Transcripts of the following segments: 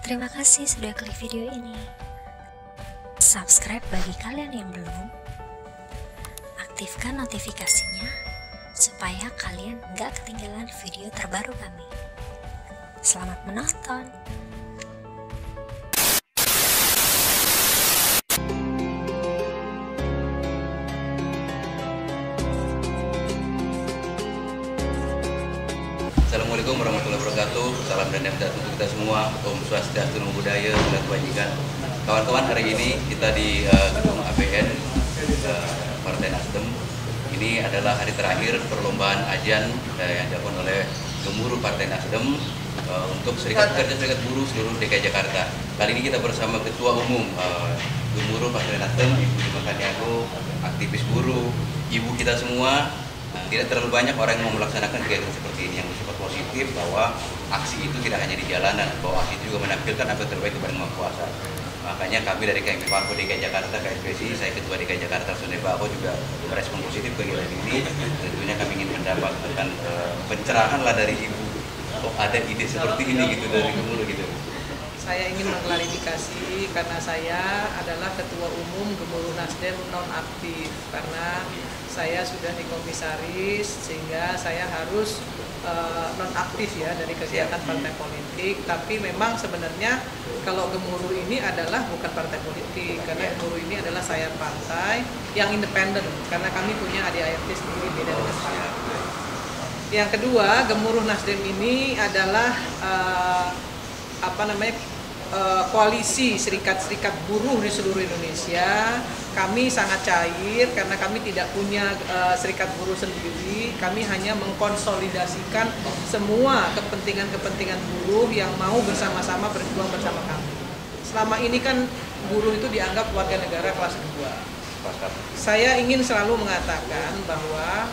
Terima kasih sudah klik video ini. Subscribe bagi kalian yang belum. Aktifkan notifikasinya supaya kalian nggak ketinggalan video terbaru kami. Selamat menonton. Assalamualaikum warahmatullahi wabarakatuh. Salam dan sejahtera untuk kita semua. Om Swastiastu, Namo Buddhaya, Salam Kebajikan. Kawan-kawan, hari ini kita di gedung ABN Partai Nasdem. Ini adalah hari terakhir perlombaan ajan yang dilakukan oleh Gemuruh Partai Nasdem untuk Serikat Pekerja Serikat Buruh seluruh DKI Jakarta. Kali ini kita bersama Ketua Umum Gemuruh Partai Nasdem, Ibu Dima Kaniago, aktivis buruh, ibu kita semua. Tidak terlalu banyak orang yang mau melaksanakan kegiatan seperti ini yang bersifat positif, bahwa aksi itu tidak hanya di jalanan, bahwa aksi itu juga menampilkan apa yang terbaik kepada Yang Maha Kuasa. Makanya kami dari KMP Parpo DKI Jakarta, KSPSI, saya Ketua DKI Jakarta Sonde Baho juga merespon positif kegiatan ini. Tentunya kami ingin mendapatkan pencerahan lah dari Ibu. Oh, ada ide seperti ini gitu dari Gemuruh gitu. Saya ingin mengklarifikasi karena saya adalah Ketua Umum Gemuruh Nasdem non-aktif, karena saya sudah dikomisaris sehingga saya harus non-aktif ya dari kegiatan partai politik. Tapi memang sebenarnya kalau Gemuruh ini adalah bukan partai politik, karena Gemuruh ini adalah saya partai yang independen, karena kami punya ADART sendiri beda dengan partai. Yang kedua, Gemuruh Nasdem ini adalah koalisi serikat-serikat buruh di seluruh Indonesia. Kami sangat cair karena kami tidak punya serikat buruh sendiri. Kami hanya mengkonsolidasikan semua kepentingan-kepentingan buruh yang mau bersama-sama berjuang bersama kami. Selama ini kan buruh itu dianggap warga negara kelas 2. Saya ingin selalu mengatakan bahwa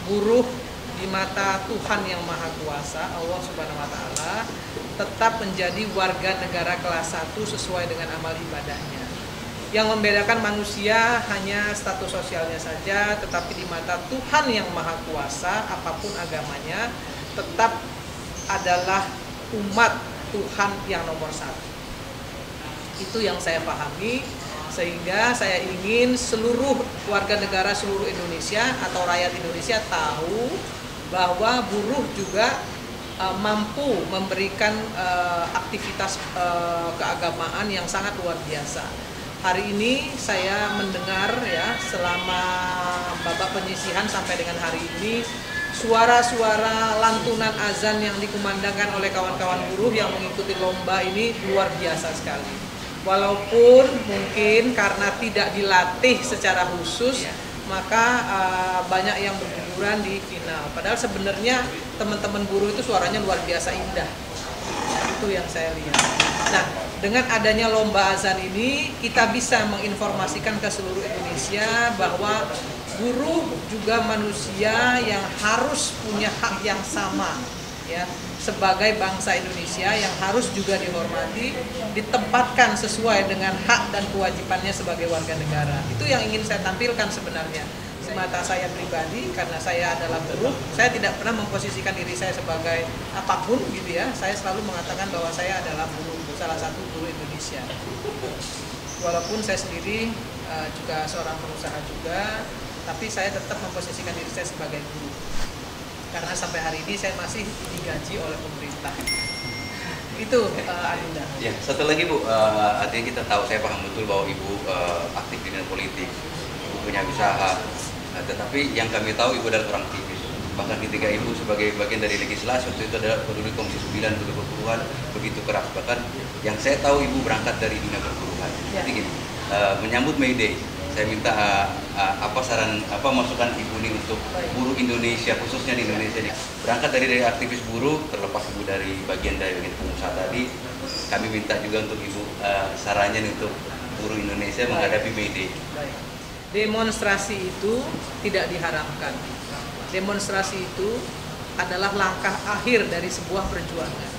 buruh di mata Tuhan Yang Maha Kuasa, Allah Subhanahu wa Ta'ala, tetap menjadi warga negara kelas 1 sesuai dengan amal ibadahnya. Yang membedakan manusia hanya status sosialnya saja, tetapi di mata Tuhan Yang Maha Kuasa, apapun agamanya, tetap adalah umat Tuhan yang nomor 1. Itu yang saya pahami, sehingga saya ingin seluruh warga negara seluruh Indonesia atau rakyat Indonesia tahu bahwa buruh juga mampu memberikan aktivitas keagamaan yang sangat luar biasa. Hari ini saya mendengar ya, selama babak penyisihan sampai dengan hari ini, suara-suara lantunan azan yang dikumandangkan oleh kawan-kawan buruh yang mengikuti lomba ini luar biasa sekali. Walaupun mungkin karena tidak dilatih secara khusus, maka banyak yang berguguran di final. Padahal sebenarnya teman-teman buruh itu suaranya luar biasa indah. Itu yang saya lihat. Nah, dengan adanya lomba azan ini, kita bisa menginformasikan ke seluruh Indonesia bahwa buruh juga manusia yang harus punya hak yang sama, ya, sebagai bangsa Indonesia yang harus juga dihormati, ditempatkan sesuai dengan hak dan kewajibannya sebagai warga negara. Itu yang ingin saya tampilkan sebenarnya. Semata saya pribadi, karena saya adalah buruh, saya tidak pernah memposisikan diri saya sebagai apapun gitu ya. Saya selalu mengatakan bahwa saya adalah buruh, salah satu buruh Indonesia. Walaupun saya sendiri juga seorang pengusaha juga, tapi saya tetap memposisikan diri saya sebagai buruh. Karena sampai hari ini saya masih digaji oleh pemerintah. Itu Adinda. Ya, satu lagi Bu, artinya kita tahu, saya paham betul bahwa Ibu aktif di dunia politik, Ibu punya usaha, tetapi yang kami tahu Ibu adalah orang aktivis. Bahkan ketika Ibu sebagai bagian dari legislasi, waktu itu adalah peduli Komisi 9 peduli perburuhan, begitu keras. Bahkan yang saya tahu Ibu berangkat dari dunia perburuhan. Ya. Jadi gini, menyambut May Day, saya minta masukan Ibu nih untuk buruh Indonesia, khususnya di Indonesia nih. Berangkat dari aktivis buruh, terlepas Ibu dari bagian pengusaha tadi, kami minta juga untuk Ibu sarannya untuk buruh Indonesia menghadapi May Day. Demonstrasi itu tidak diharapkan. Demonstrasi itu adalah langkah akhir dari sebuah perjuangan,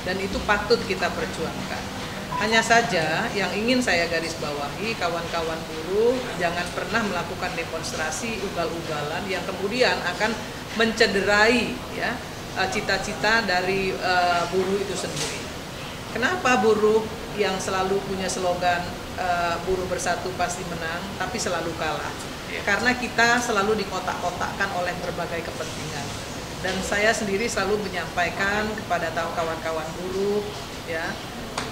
dan itu patut kita perjuangkan. Hanya saja yang ingin saya garis bawahi, kawan-kawan buruh, jangan pernah melakukan demonstrasi ugal-ugalan yang kemudian akan mencederai ya cita-cita dari buruh itu sendiri. Kenapa buruh yang selalu punya slogan buruh bersatu pasti menang, tapi selalu kalah? Karena kita selalu dikotak-kotakkan oleh berbagai kepentingan. Dan saya sendiri selalu menyampaikan kepada kawan-kawan buruh, ya,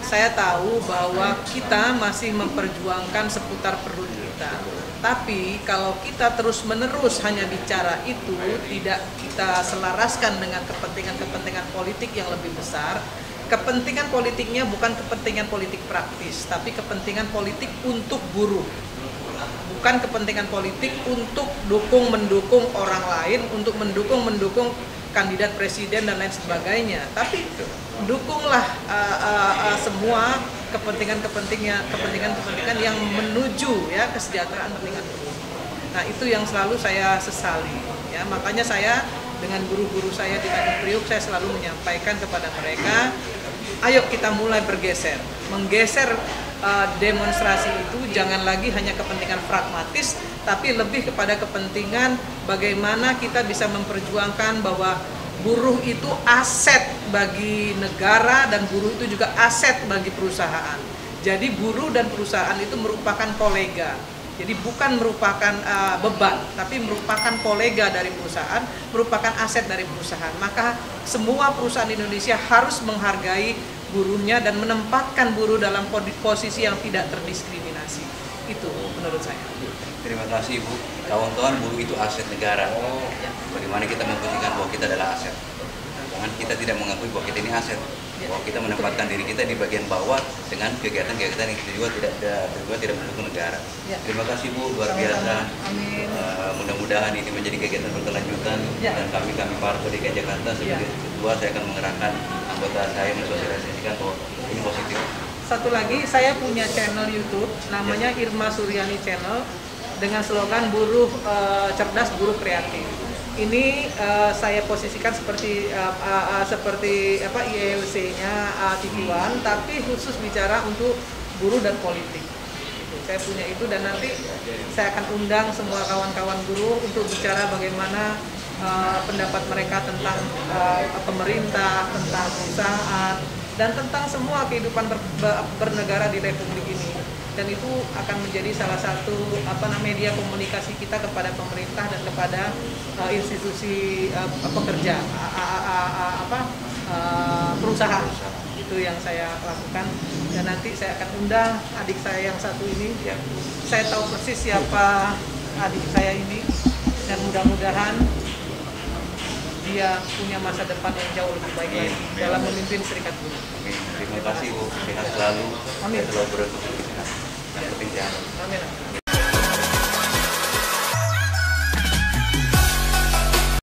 saya tahu bahwa kita masih memperjuangkan seputar perut kita. Tapi kalau kita terus-menerus hanya bicara itu, tidak kita selaraskan dengan kepentingan-kepentingan politik yang lebih besar. Kepentingan politiknya bukan kepentingan politik praktis, tapi kepentingan politik untuk buruh. Bukan kepentingan politik untuk mendukung orang lain, untuk mendukung kandidat presiden dan lain sebagainya. Tapi dukunglah semua kepentingan yang menuju ya kesejahteraan kepentingan buruh. Nah, itu yang selalu saya sesali. Ya, makanya saya dengan guru-guru saya di Tanjung Priok, saya selalu menyampaikan kepada mereka, ayo kita mulai menggeser demonstrasi itu, jangan lagi hanya kepentingan pragmatis, tapi lebih kepada kepentingan bagaimana kita bisa memperjuangkan bahwa buruh itu aset bagi negara dan buruh itu juga aset bagi perusahaan. Jadi buruh dan perusahaan itu merupakan kolega. Jadi bukan merupakan beban, tapi merupakan kolega dari perusahaan, merupakan aset dari perusahaan. Maka semua perusahaan di Indonesia harus menghargai buruhnya dan menempatkan buruh dalam posisi yang tidak terdiskriminasi. Itu menurut saya. Terima kasih Bu. Kawan-kawan, buruh itu aset negara. Bagaimana kita memposisikan bahwa kita adalah aset. Jangan kita tidak mengakui bahwa kita ini aset. Bahwa kita menempatkan diri kita di bagian bawah dengan kegiatan-kegiatan yang kita juga tidak mendukung negara. Terima kasih Bu, luar biasa. Amin. Mudah-mudahan ini menjadi kegiatan berkelanjutan dan kami Partai DKI Jakarta sebagai ketua, saya akan mengerahkan anggota saya mensosialisasikan bahwa ini positif. Satu lagi, saya punya channel YouTube namanya Irma Suryani Channel dengan slogan buruh cerdas, buruh kreatif. Ini saya posisikan seperti IELC-nya TV One, tapi khusus bicara untuk buruh dan politik. Saya punya itu dan nanti saya akan undang semua kawan-kawan buruh untuk bicara bagaimana pendapat mereka tentang pemerintah, tentang perusahaan, dan tentang semua kehidupan bernegara di Republik ini. Dan itu akan menjadi salah satu media komunikasi kita kepada pemerintah dan kepada institusi pekerja, perusahaan. Itu yang saya lakukan dan nanti saya akan undang adik saya yang satu ini. Saya tahu persis siapa adik saya ini dan mudah-mudahan dia punya masa depan yang jauh lebih baik lagi dalam memimpin serikat buruh. Terima kasih Bu, sehat selalu. Amin. Selalu beruntung. Yang penting sehat. Amin.